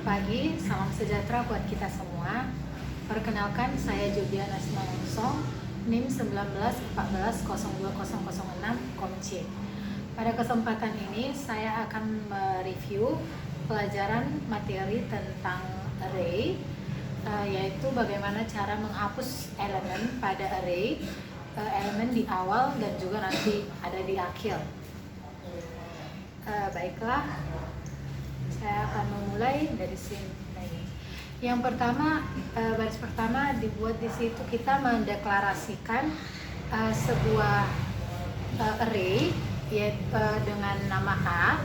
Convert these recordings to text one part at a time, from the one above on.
pagi, salam sejahtera buat kita semua. Perkenalkan, saya Juliana Simanungsong, NIM 1914020006 Komc. Pada kesempatan ini, saya akan mereview pelajaran materi tentang array, yaitu bagaimana cara menghapus elemen pada array, elemen di awal dan juga nanti ada di akhir. Baiklah, saya akan memulai dari sini. Yang pertama, baris pertama dibuat di situ kita mendeklarasikan sebuah array dengan nama A.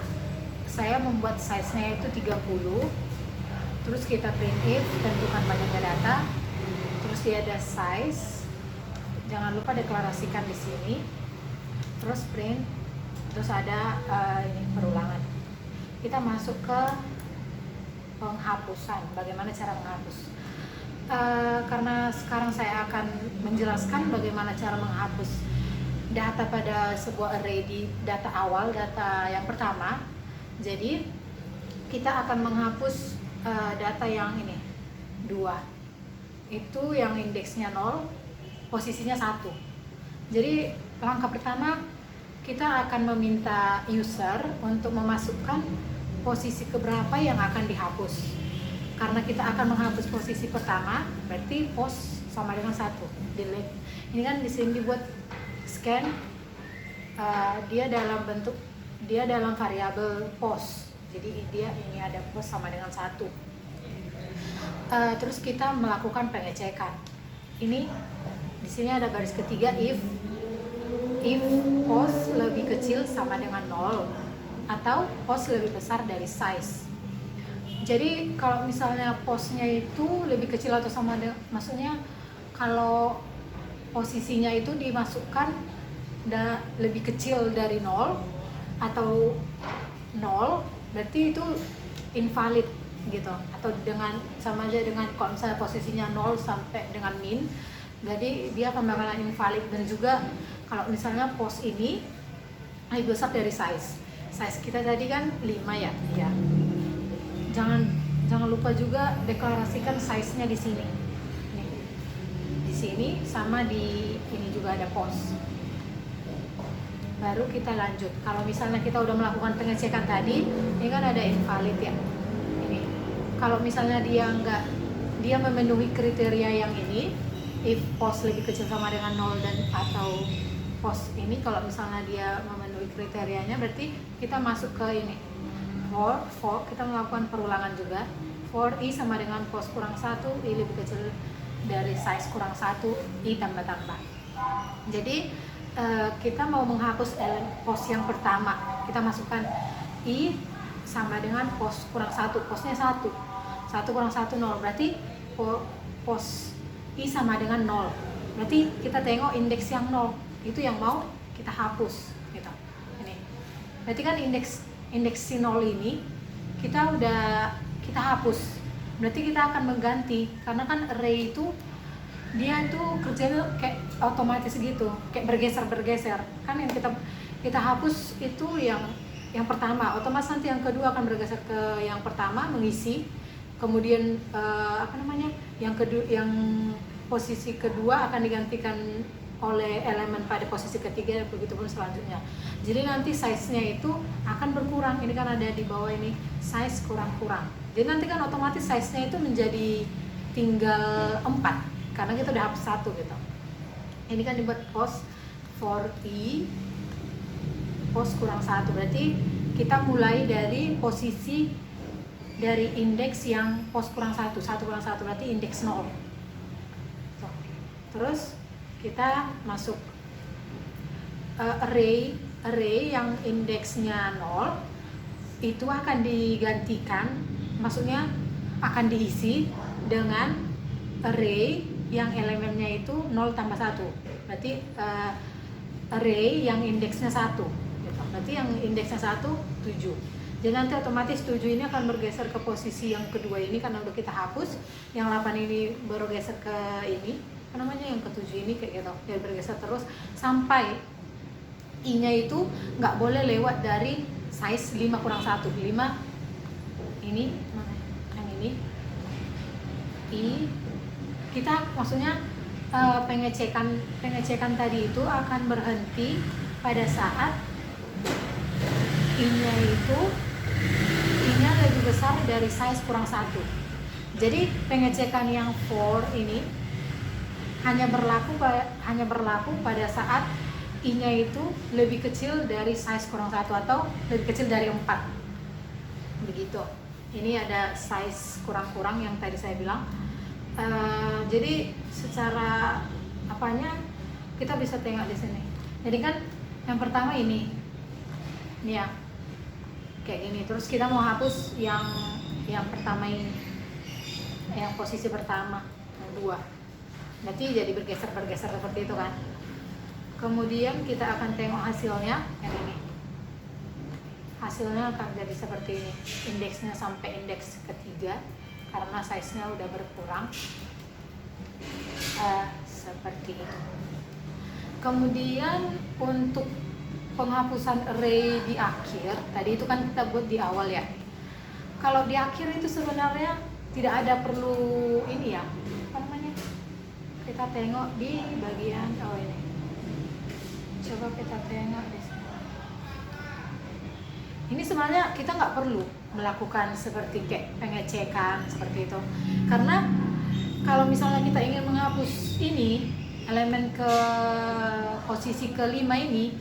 Saya membuat size-nya itu 30. Terus kita print if, tentukan banyaknya data. Terus dia ada size. Jangan lupa deklarasikan di sini. Terus print. Terus ada ini perulangan. Kita masuk ke penghapusan. Bagaimana cara menghapus? Karena sekarang saya akan menjelaskan bagaimana cara menghapus data pada sebuah array di data awal, data yang pertama. Jadi kita akan menghapus data yang ini 2. Itu yang indeksnya 0, posisinya 1. Jadi langkah pertama kita akan meminta user untuk memasukkan posisi keberapa yang akan dihapus. Karena kita akan menghapus posisi pertama, berarti pos sama dengan 1. Delete. Ini kan di sini dibuat scan, dia dalam variabel pos. Jadi dia ini ada pos sama dengan 1. Terus kita melakukan pengecekan. Ini di sini ada garis ketiga if pos lebih kecil sama dengan 0 atau pos lebih besar dari size. Jadi kalau misalnya posnya itu lebih kecil atau sama dengan, maksudnya kalau posisinya itu dimasukkan lebih kecil dari 0 atau 0, berarti itu invalid gitu, atau dengan sama aja dengan kalau misalnya posisinya 0 sampai dengan min, jadi dia akan bakalan invalid. Dan juga kalau misalnya pos ini lebih besar dari size kita tadi kan 5 ya. Jangan lupa juga deklarasikan size-nya di sini. Nih. Di sini sama di ini juga ada pos. Baru kita lanjut. Kalau misalnya kita udah melakukan pengecekan tadi, ini kan ada invalid ya. Ini. Kalau misalnya dia memenuhi kriteria yang ini, if pos lebih kecil sama dengan 0 dan atau pos ini, kalau misalnya dia memenuhi kriterianya, berarti kita masuk ke ini for kita melakukan perulangan juga. For i sama dengan pos kurang 1, i lebih kecil dari size kurang 1, i tambah. Jadi kita mau menghapus pos yang pertama, kita masukkan i sama dengan pos kurang 1, posnya 1 kurang 1 0, berarti pos i sama dengan 0. Berarti kita tengok indeks yang 0 itu yang mau kita hapus gitu. Ini. Berarti kan indeks si 0 ini kita hapus. Berarti kita akan mengganti, karena kan array itu dia itu kerjanya kayak otomatis gitu, kayak bergeser. Kan yang kita hapus itu yang pertama, otomatis nanti yang kedua akan bergeser ke yang pertama mengisi. Kemudian yang posisi kedua akan digantikan oleh elemen pada posisi ketiga, begitu pun selanjutnya. Jadi nanti size-nya itu akan berkurang. Ini kan ada di bawah ini size kurang. Jadi nanti kan otomatis size-nya itu menjadi tinggal 4 karena kita udah hapus 1 gitu. Ini kan dibuat pos for i pos kurang 1, berarti kita mulai dari posisi dari indeks yang pos kurang 1 kurang 1 berarti indeks 0. Terus kita masuk array yang indeksnya 0 itu akan digantikan, maksudnya akan diisi dengan array yang elemennya itu 0 tambah 1, berarti array yang indeksnya 1 gitu. Berarti yang indeksnya 1 7. Jadi nanti otomatis 7 ini akan bergeser ke posisi yang kedua ini karena udah kita hapus. Yang 8 ini baru geser ke ini, yang ke-7 ini kayak gitu. Dia bergeser terus sampai i-nya itu nggak boleh lewat dari size 5 kurang 1. 5 ini yang ini kita maksudnya pengecekan tadi itu akan berhenti pada saat I-nya lebih besar dari size kurang 1. Jadi pengecekan yang for ini hanya berlaku pada saat I-nya itu lebih kecil dari size kurang 1 atau lebih kecil dari 4. Begitu. Ini ada size kurang-kurang yang tadi saya bilang. Jadi secara apanya kita bisa tengok di sini. Jadi kan yang pertama ini ya kayak gini. Terus kita mau hapus yang pertama ini, yang posisi pertama, yang 2. Nanti jadi bergeser seperti itu kan. Kemudian kita akan tengok hasilnya yang ini. Hasilnya akan jadi seperti ini. Indeksnya sampai indeks ketiga karena size-nya udah berkurang. Seperti itu. Kemudian untuk penghapusan array di akhir, tadi itu kan kita buat di awal ya. Kalau di akhir itu sebenarnya tidak ada perlu ini ya, apa namanya? Kita tengok di bagian ini. Coba kita tengok di sini. Ini sebenarnya kita nggak perlu melakukan seperti kayak pengecekan seperti itu, karena kalau misalnya kita ingin menghapus ini elemen ke posisi kelima ini,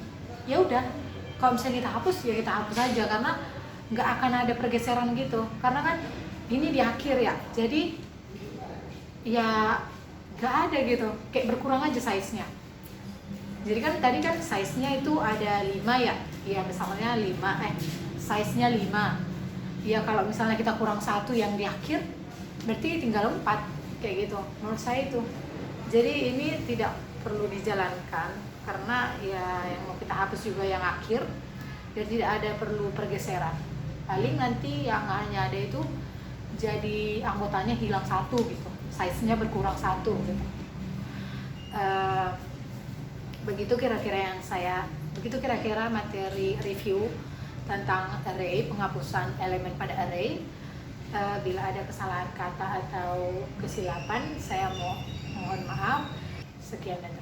ya udah, kalau misalnya kita hapus ya kita hapus aja karena nggak akan ada pergeseran gitu, karena kan ini di akhir ya, jadi ya nggak ada gitu, kayak berkurang aja size-nya. Jadi kan tadi kan size-nya itu ada 5 ya, misalnya 5, size-nya 5 ya, kalau misalnya kita kurang 1 yang di akhir berarti tinggal 4 kayak gitu, menurut saya itu. Jadi ini tidak perlu dijalankan karena ya yang mau kita hapus juga yang akhir, dan tidak ada perlu pergeseran. Paling nanti yang hanya ada itu jadi anggotanya hilang 1 gitu, size-nya berkurang 1 gitu. Begitu kira-kira materi review tentang array, penghapusan elemen pada array. Bila ada kesalahan kata atau kesilapan, saya mohon maaf. Sekian dan